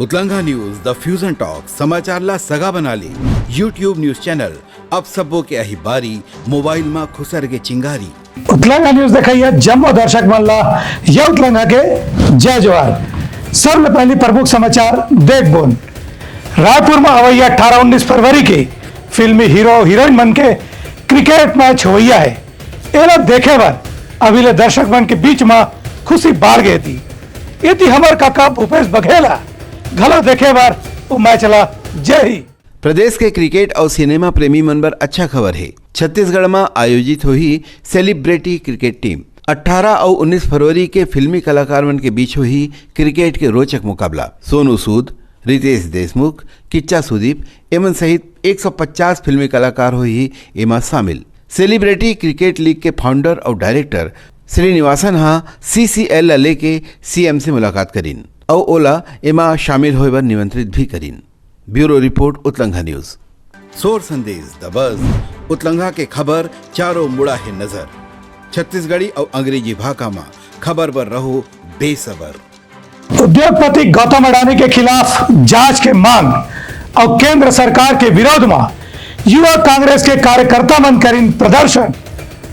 उतलंगा news the fusion talk समाचारला सगा बनाली YouTube news channel अब सबो के अही बारी मोबाइल में खुसरगे चिंगारी। उतलंगा न्यूज देखिए जम्मो दर्शक मल्ला ये उतलंगा के जय जवाहर। सबसे पहली प्रमुख समाचार देख बोन रायपुर में अवैया 18-19 फरवरी के फिल्मी हीरो हीरोइन मन के क्रिकेट मैच हुआ है। ये लोग देखे बार अभी दर्शक मन के बीच में खुशी बाढ़ गई थी। ये थी हमार काका भूपेश बघेला घलो देखे बार वो मैच ला जय ही। प्रदेश के क्रिकेट और सिनेमा प्रेमी मन पर अच्छा खबर है। छत्तीसगढ़ में आयोजित हुई सेलिब्रिटी क्रिकेट टीम 18 और 19 फरवरी के फिल्मी कलाकार मन के बीच हुई क्रिकेट के रोचक मुकाबला। सोनू सूद, रितेश देशमुख, किच्चा सुदीप एवं सहित 150 फिल्मी कलाकार हुई एमा शामिल। सेलिब्रिटी क्रिकेट लीग के फाउंडर और डायरेक्टर श्रीनिवासन CCL लेके CM से मुलाकात करीन और ओला एमा शामिल होए बर निमंत्रित भी करीन। ब्यूरो रिपोर्ट उतलंगा news. Soar Sandesh the buzz उतलंगा के खबर चारों मुड़ा है नजर। छत्तीसगढ़ी और अंग्रेजी भाषा में खबर पर रहो बेसबर। उद्योगपति गौतम अडानी के खिलाफ जांच के मांग और केंद्र सरकार के विरोध में युवा कांग्रेस के कार्यकर्ता मन करीन प्रदर्शन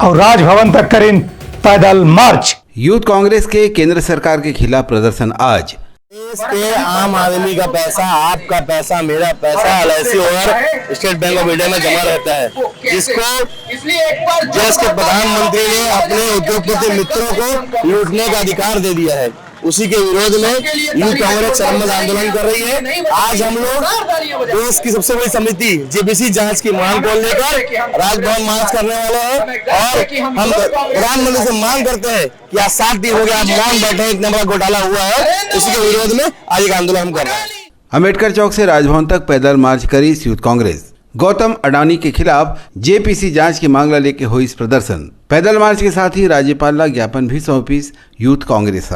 और राजभवन तक करीन पैदल मार्च। यूथ कांग्रेस के केंद्र सरकार के खिलाफ प्रदर्शन आज। देश के आम आदमी का पैसा, आपका पैसा, मेरा पैसा LIC और स्टेट बैंक ऑफ इंडिया में जमा रहता है, जिसको देश के प्रधानमंत्री ने अपने उद्योगपति मित्रों को लूटने का अधिकार दे दिया है। उसी के विरोध में यूथ कांग्रेस चरमपंथी आंदोलन कर रही है। आज हम लोग देश की सबसे बड़ी समिति JBC जांच की मांग को लेकर राजभवन मार्च करने वाले हैं और हम प्रधानमंत्री से मांग करते हैं कि आज 7 दिन हो गया आप मौन बैठे हैं, इतना बड़ा घोटाला हुआ है। उसी के विरोध में आज एक आंदोलन हम कर रहे हैं। अम्बेडकर चौक से राजभवन तक पैदल मार्च करी यूथ कांग्रेस। गौतम अडानी के खिलाफ JPC जांच की मांग लेके हुई इस प्रदर्शन। पैदल मार्च के साथ ही राज्यपाल ला ज्ञापन भी सौंपी यूथ कांग्रेस।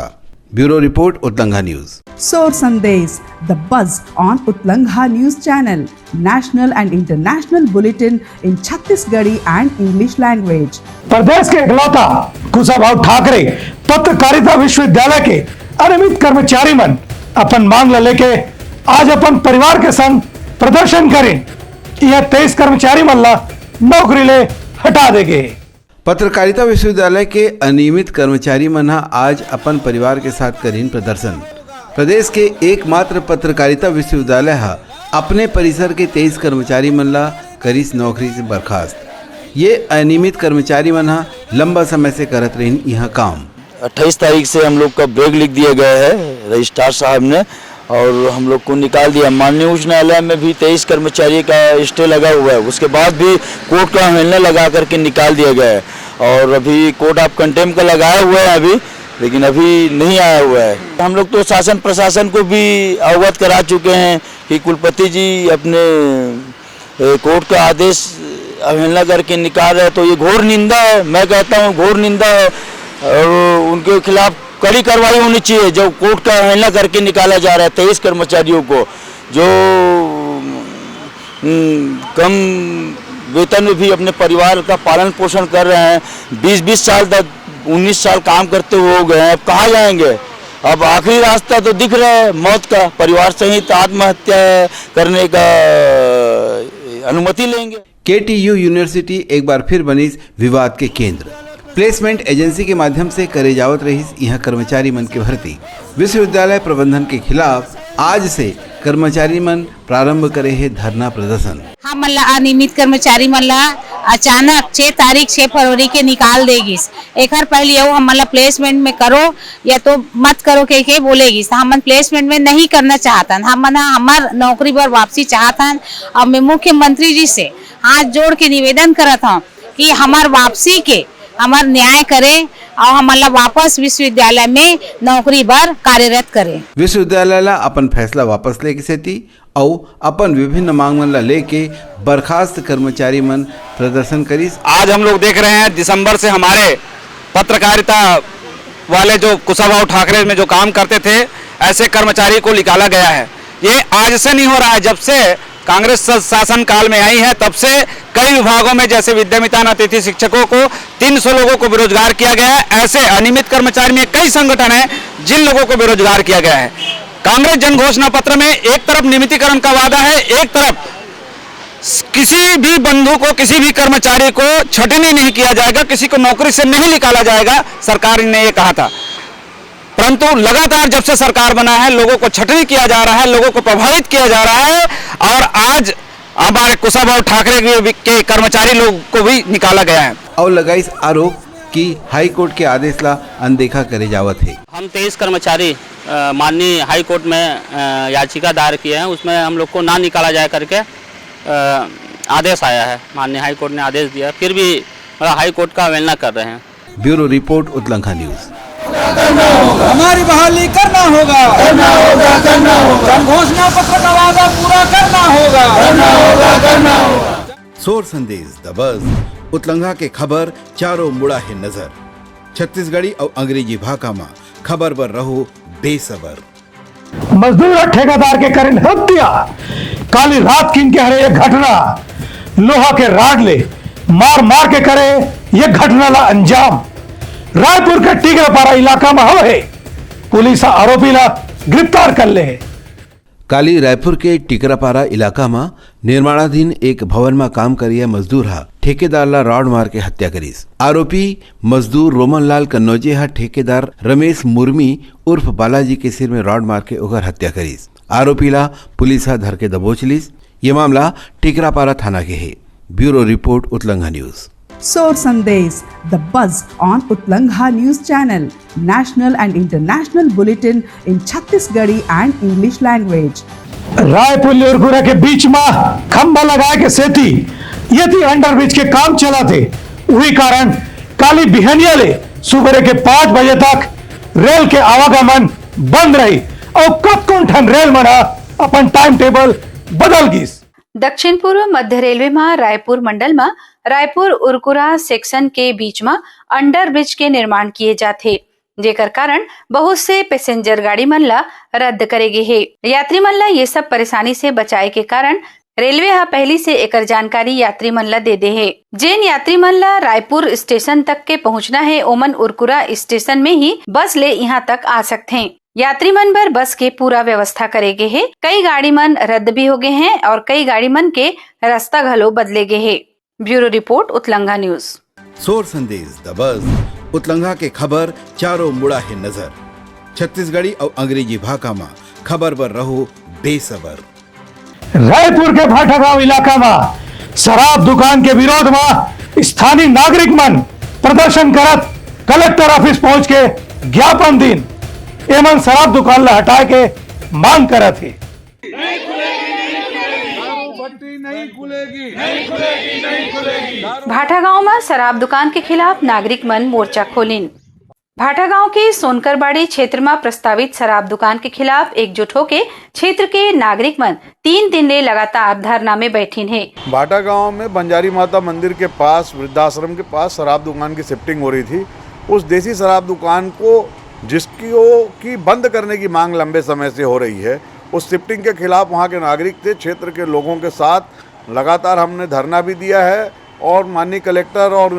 ब्यूरो रिपोर्ट उतलंगा news. Soar Sandesh, the buzz on Utlangha News Channel, national and international bulletin in Chhattisgarhi and English language. प्रदेश के इकलौता कुशाभाऊ ठाकरे पत्रकारिता विश्वविद्यालय के अनियमित कर्मचारी मन अपन मांग लेके आज अपन परिवार के संग प्रदर्शन करें। यह 23 कर्मचारी मन ला नौकरी ले हटा देंगे। पत्रकारिता विश्वविद्यालय के अनियमित कर्मचारी मन आज अपन परिवार के साथ करीन प्रदर्शन। प्रदेश के एकमात्र पत्रकारिता विश्वविद्यालय अपने परिसर के 23 कर्मचारी मन ला करीस नौकरी से बर्खास्त। ये अनियमित कर्मचारी मन लंबा समय से करत रहीन यहाँ काम। 28 तारीख से हम लोग का ब्रेक लिख दिया गया है रजिस्ट्रार साहब ने और हम लोग को निकाल दिया। माननीय उच्च न्यायालय में भी 23 कर्मचारी का स्टे लगा हुआ है, उसके बाद भी कोर्ट का अवहेलना लगा करके निकाल दिया गया है और अभी कोर्ट ऑफ कंटेम्प्ट का लगाया हुआ है अभी, लेकिन अभी नहीं आया हुआ है। हम लोग तो शासन प्रशासन को भी अवगत करा चुके हैं कि कुलपति जी अपने कोर्ट का आदेश अवहेलना करके निकाल रहे, तो ये घोर निंदा है। मैं कहता हूँ घोर निंदा है और उनके खिलाफ कड़ी कार्रवाई होनी चाहिए। जो कोर्ट का अवहेलना करके निकाला जा रहा है 23 कर्मचारियों को जो कम वेतन में भी अपने परिवार का पालन पोषण कर रहे हैं। 20-20 साल तक 19 साल काम करते हुए हो गए हैं, अब कहाँ जाएंगे? अब आखिरी रास्ता तो दिख रहा है मौत का। परिवार सहित आत्महत्या करने का अनुमति लेंगे। KTU यूनिवर्सिटी एक बार फिर बनी विवाद के केंद्र। प्लेसमेंट एजेंसी के माध्यम से करे जावत रही यहाँ कर्मचारी मन की भर्ती। विश्वविद्यालय प्रबंधन के खिलाफ आज से कर्मचारी मन प्रारंभ करे है धरना प्रदर्शन। हम मल्ला अनियमित कर्मचारी मल्ला अचानक 6 फरवरी के निकाल देगी। एक हर पहले हम मल्ला प्लेसमेंट में करो या तो मत करो के बोलेगी। हम प्लेसमेंट में नहीं करना चाहता, हम हमार नौकरी पर वापसी चाहता। और मैं मुख्यमंत्री जी से हाथ जोड़ के निवेदन करता हूँ कि हमार वापसी के हमार न्याय करें और हमारा वापस विश्वविद्यालय में नौकरी पर कार्यरत करें। विश्वविद्यालय ला अपन फैसला वापस लेके सेती और अपन विभिन्न मांग मन ला लेके बर्खास्त कर्मचारी मन प्रदर्शन करी। आज हम लोग देख रहे हैं दिसंबर से हमारे पत्रकारिता वाले जो कुशाभाऊ ठाकरे में जो काम करते थे ऐसे कर्मचारी को निकाला गया है। ये आज से नहीं हो रहा है, जब से कांग्रेस शासन काल में आई है तब से कई विभागों में जैसे विद्यामितान अतिथि शिक्षकों को 300 लोगों को बेरोजगार किया गया है। ऐसे अनियमित कर्मचारी में कई संगठन हैं जिन लोगों को बेरोजगार किया गया है। कांग्रेस जन घोषणा पत्र में एक तरफ नियमितीकरण का वादा है, एक तरफ किसी भी बंधु को, किसी भी कर्मचारी को छटनी नहीं किया जाएगा, किसी को नौकरी से नहीं निकाला जाएगा, सरकार ने ये कहा था। परंतु लगातार जब से सरकार बना है लोगों को छटनी किया जा रहा है, लोगों को प्रभावित किया जा रहा है और आज हमारे कुशाभाऊ ठाकरे के कर्मचारी लोग को भी निकाला गया है। और लगाइस आरोप कि हाई कोर्ट के आदेश ला अनदेखा करे जावत है। हम 23 कर्मचारी माननीय हाई कोर्ट में याचिका दायर किए हैं, उसमें हम लोग को ना निकाला जाए करके आदेश आया है। माननीय हाई कोर्ट ने आदेश दिया, फिर भी हाई कोर्ट का अवहेलना कर रहे हैं। ब्यूरो रिपोर्ट उत्तलंघा न्यूज। हमारी बहाली करना होगा, जन घोषणा पत्र का वादा पूरा करना होगा। सोर संदेश द बज़ उत्तलंघा के खबर चारों मुड़ा है नजर। छत्तीसगढ़ी और अंग्रेजी भाषा में खबर पर रहो बेसबर। मजदूर और ठेकेदार के करें हत्या, काली रात की इनके हरे एक घटना, लोहा के राड ले मार मार के करे ये घटना ला अंजाम। रायपुर के टीकरापारा इलाका में हो है, पुलिस आरोपी ला गिरफ्तार कर ले। काली रायपुर के टिकरापारा इलाका में निर्माणाधीन एक भवन में काम करिए मजदूर हा ठेकेदार ला रॉड मार के हत्या करीस। आरोपी मजदूर रोमनलाल कन्नौजे हा ठेकेदार रमेश मुर्मी उर्फ बालाजी के सिर में रॉड मार के ओकर हत्या करीस। आरोपी ला पुलिस हा धर के दबोच लीस। ये मामला टिकरापारा थाना के है। ब्यूरो रिपोर्ट उत्तलंघा news. Soar Sandesh, the buzz on Utlangha News Channel, national and international bulletin in Chhattisgarhi and English language. Raipur लिरकुरा के बीच में खंबा लगाए के सेती यदि अंडरब्रिज के काम चला थे, वही कारण काली बिहनिया ले सुबह के 5 बजे तक रेल के आवागमन बंद रही और कब कौन ठन रेल मना अपन टाइम टेबल बदल गईस। दक्षिण पूर्व मध्य रेलवे में रायपुर मंडल में रायपुर उरकुरा सेक्शन के बीच में अंडर ब्रिज के निर्माण किए जाते, जेकर कारण बहुत से पैसेंजर गाड़ी मन ला रद्द करेगे है। यात्री मन ला ये सब परेशानी से बचाए के कारण रेलवे हा पहली से एकर जानकारी यात्री मन ला दे दे है। जेन यात्री मन ला रायपुर स्टेशन तक के पहुंचना है, ओमन उरकुरा स्टेशन में ही बस ले यहाँ तक आ सकते हैं। यात्री मन पर बस के पूरा व्यवस्था करेगे है। कई गाड़ी मन रद्द भी हो गए हैं और कई गाड़ी मन के रास्ता घलो बदले गए है। ब्यूरो रिपोर्ट उत्तलंघा news. Soar Sandesh the buzz उत्तलंघा के खबर चारों मुड़ा है नजर। छत्तीसगढ़ी और अंग्रेजी भाषा में खबर पर रहो बेसबर। रायपुर के भाटागांव इलाका में शराब दुकान के विरोध में स्थानीय नागरिक मन प्रदर्शन करत कलेक्टर ऑफिस पहुंच के ज्ञापन दिन एमन शराब दुकान ला हटाए के मांग करत है। भाटागांव में शराब दुकान के खिलाफ नागरिक मन मोर्चा खोलिन। भाटागांव के सोनकरबाड़ी क्षेत्र में प्रस्तावित शराब दुकान के खिलाफ एकजुट होके क्षेत्र के नागरिक मन 3 दिन ले लगातार धरना में बैठिन है। भाटागांव में बंजारी माता मंदिर के पास वृद्धाश्रम के पास शराब दुकान की शिफ्टिंग हो रही थी। उस देसी शराब दुकान को की बंद करने की मांग लंबे समय से हो रही है। उस शिफ्टिंग के खिलाफ वहाँ के नागरिक थे, क्षेत्र के लोगों के साथ लगातार हमने धरना भी दिया है और माननीय कलेक्टर और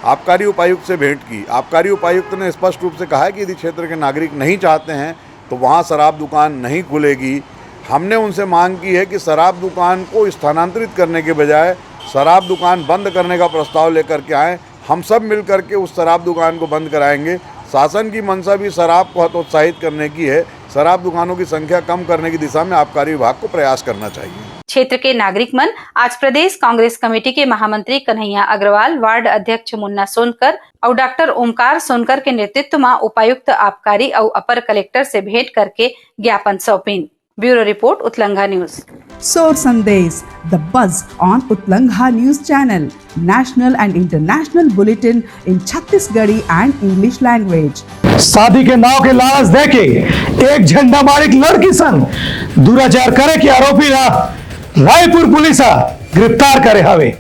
आबकारी उपायुक्त से भेंट की। आबकारी उपायुक्त ने स्पष्ट रूप से कहा है कि यदि क्षेत्र के नागरिक नहीं चाहते हैं तो वहाँ शराब दुकान नहीं खुलेगी। हमने उनसे मांग की है कि शराब दुकान को स्थानांतरित करने के बजाय शराब दुकान बंद करने का प्रस्ताव लेकर के आएँ। हम सब मिल करके उस शराब दुकान को बंद कराएंगे। शासन की मंशा भी शराब को हतोत्साहित करने की है। शराब दुकानों की संख्या कम करने की दिशा में आबकारी विभाग को प्रयास करना चाहिए। क्षेत्र के नागरिक मन आज प्रदेश कांग्रेस कमेटी के महामंत्री कन्हैया अग्रवाल, वार्ड अध्यक्ष मुन्ना सोनकर और डॉक्टर ओमकार सोनकर के नेतृत्व में उपायुक्त आबकारी और अपर कलेक्टर से भेंट करके ज्ञापन सौंपिन। ब्यूरो रिपोर्ट उत्तलंघा news. Soar Sandesh, the buzz on Utlangha News Channel, national and international bulletin in Chhattisgarhi and English language. शादी के नाव के लालच देके एक झंडा मारिक लड़की संग दुराचार करे के आरोपी रायपुर पुलिस गिरफ्तार करे हवे।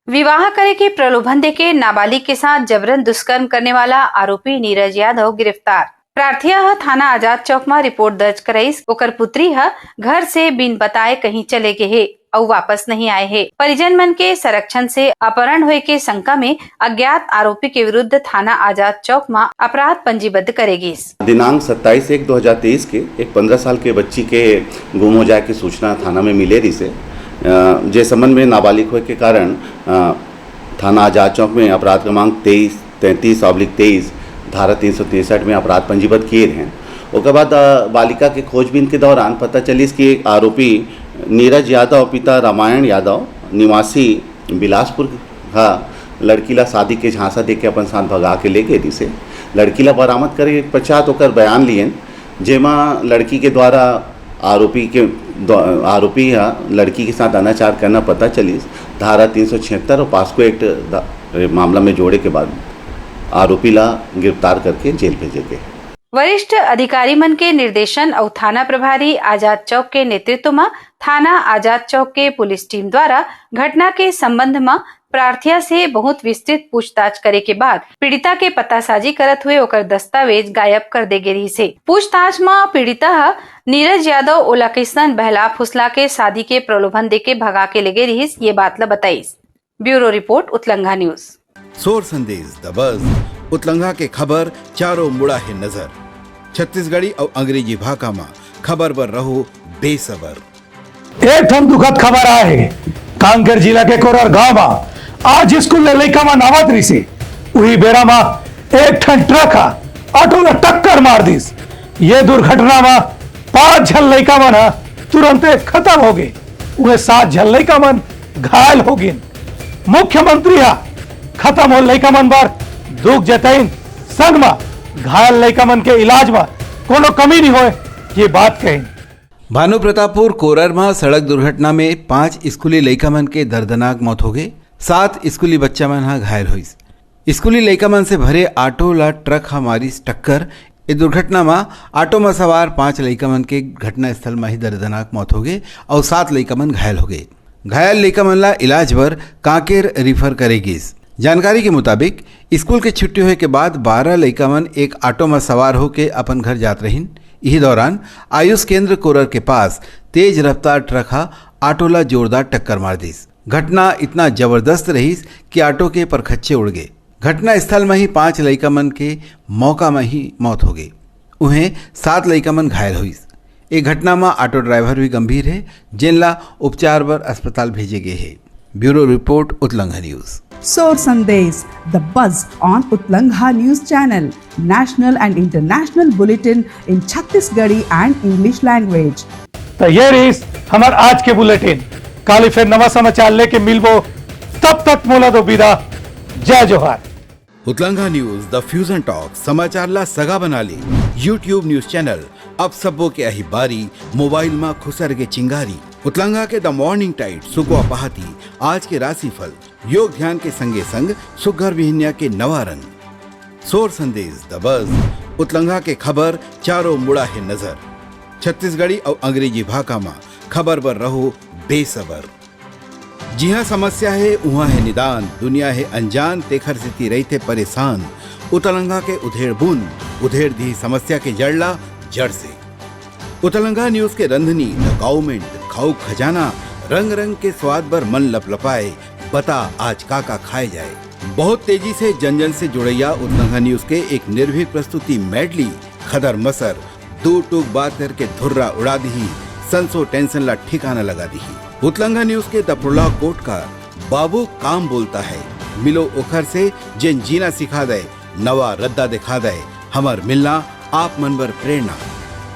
विवाह करे के प्रलोभन देके नाबालिग के साथ जबरन दुष्कर्म करने वाला आरोपी नीरज यादव गिरफ्तार। प्रार्थिया थाना आजाद चौक में रिपोर्ट दर्ज कराई। ओकर पुत्री घर से बिन बताए कहीं चले गए है। और वापस नहीं आए हैं। परिजन मन के संरक्षण से अपहरण हुए के शंका में अज्ञात आरोपी के विरुद्ध थाना आजाद चौक में अपराध पंजीबद्ध करेगी। दिनांक 27/1/2023 के एक 15 साल के बच्ची के गुम हो जाए की सूचना थाना में मिले रही से जे संबंध में नाबालिग होने के कारण थाना आजाद चौक में अपराध क्रमांक 33/23 धारा 363 में अपराध पंजीबद्ध किए हैं। उसके बाद बालिका के खोजबीन के दौरान पता चली कि एक आरोपी नीरज यादव पिता रामायण यादव निवासी बिलासपुर का लड़की ला शादी के झांसा दे के अपन साथ भगा के ले गए से लड़की ला बरामद करे पश्चात होकर बयान लिए जेमा लड़की के द्वारा आरोपी लड़की के साथ अनाचार करना पता चली। धारा 376 और पास्को एक्ट मामला में जोड़े के बाद आरोपी ला गिरफ्तार करके जेल भेजे गए। वरिष्ठ अधिकारी मन के निर्देशन और थाना प्रभारी आजाद चौक के नेतृत्व में थाना आजाद चौक के पुलिस टीम द्वारा घटना के संबंध में प्रार्थिया से बहुत विस्तृत पूछताछ करे के बाद पीड़िता के पतासाजी करत हुए ओकर दस्तावेज गायब कर दे गई से। पूछताछ में पीड़िता नीरज यादव ओला किशन बहला फुसला के शादी के प्रलोभन दे के भगा के ले गई ये बात ला बताई। ब्यूरो रिपोर्ट उतलंघा news. Soar Sandesh the buzz उतलंघा के खबर चारों मुड़ा है नजर। छत्तीसगढ़ी और अंग्रेजी भाषा में खबर पर रहो बेसबर। एक ठन दुखद खबर आए कांकेर जिला के कोरर गांव में आज स्कूल लड़का में नावत रही से वही बेरा में एक ठन ट्रक ऑटो ने टक्कर मार दीस। ये दुर्घटना में 5 झन लड़का मन तुरंत खत्म हो गए, वह 7 झन लड़का मन घायल हो गए। मुख्यमंत्री खत्म हो लड़का मन पर दुख जताइन संग में घायल लड़का मन के इलाज में कोनो कमी नहीं होए ये बात कही। भानु प्रतापपुर कोरर में सड़क दुर्घटना में 5 स्कूली लड़का मन के दर्दनाक मौत हो गई। 7 स्कूली बच्चा मन घायल हुई। स्कूली लड़का मन से भरे ऑटो ला ट्रक मारी टक्कर। इस दुर्घटना में ऑटो में सवार 5 लड़का मन के घटना स्थल में ही दर्दनाक मौत हो गई और 7 लड़का मन घायल हो गए। घायल लड़का मन ला इलाज पर कांकेर रिफर करेगी। जानकारी के मुताबिक स्कूल के छुट्टी होने के बाद 12 लड़का मन एक ऑटो में सवार होकर अपन घर जात रहीन। इसी दौरान आयुष केंद्र कोरर के पास तेज रफ्तार ट्रक ऑटो ला जोरदार टक्कर मार दी। घटना इतना जबरदस्त रही कि ऑटो के परखच्चे उड़ गए। घटना स्थल में ही 5 लड़का मन के मौका में ही मौत हो गई। उन्हें 7 लड़का मन घायल हुई। एक घटना में ऑटो ड्राइवर भी गंभीर है, जिनला उपचार पर अस्पताल भेजे गए हैं। ब्यूरो रिपोर्ट उतलंघा news. Soar Sandesh, the buzz on Utlangha News Channel, national and international bulletin in Chhattisgarhi and English language. तो ये रही हमार आज के बुलेटिन। काली फिर नवा समाचार लेके मिलबो, तब तक मोला दो विदा। जय जोहार। उतलंघा न्यूज द फ्यूजन टॉक समाचार ला सगा बना ली। यूट्यूब न्यूज चैनल अब सबो के अही बारी मोबाइल में खुसर के चिंगारी। उतलंघा के द मॉर्निंग टाइट सुगवा पहाती आज के राशिफल योग ध्यान के संगे संग सुघर विहिन्या के नवा रंग। सोर संदेश द बज़ उतलंघा के खबर चारों मुड़ा है नजर। छत्तीसगढ़ी और अंग्रेजी भाषा में खबर पर रहो बेसबर। जी हाँ, समस्या है वहाँ है निदान, दुनिया है अनजान तेखर से रही थे परेशान। उतलंघा के उधेड़ बुन उधेड़ दी समस्या के जड़ला जड़ से। उतलंघा न्यूज के रंधनी द गवर्नमेंट खाऊ खजाना रंग रंग के स्वाद पर मन लपलपाए। बता आज का खाए जाए। बहुत तेजी से जन जन से जुड़ैया उतलंघा न्यूज के एक निर्भीक प्रस्तुति मेडली खदर मसर दो टूक बात करके धुर्रा उड़ा दी। संसो टेंशन ला ठिकाना लगा दी। उतलंघा न्यूज के द प्रोलॉग कोट का बाबू काम बोलता है, मिलो ओखर से जिन जीना सिखा दे, नवा रद्दा दिखा दे, हमर मिलना आप मन बर प्रेरणा।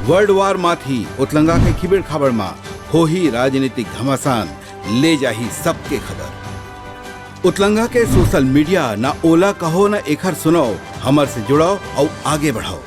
वर्ल्ड वार माथी उतलंघा के खिबड़ खाबड़ मा हो ही राजनीतिक घमासान ले जाही सबके खबर। उतलंघा के सोशल मीडिया ना ओला कहो ना एखर सुनो, हमर से जुड़ो और आगे बढ़ाओ।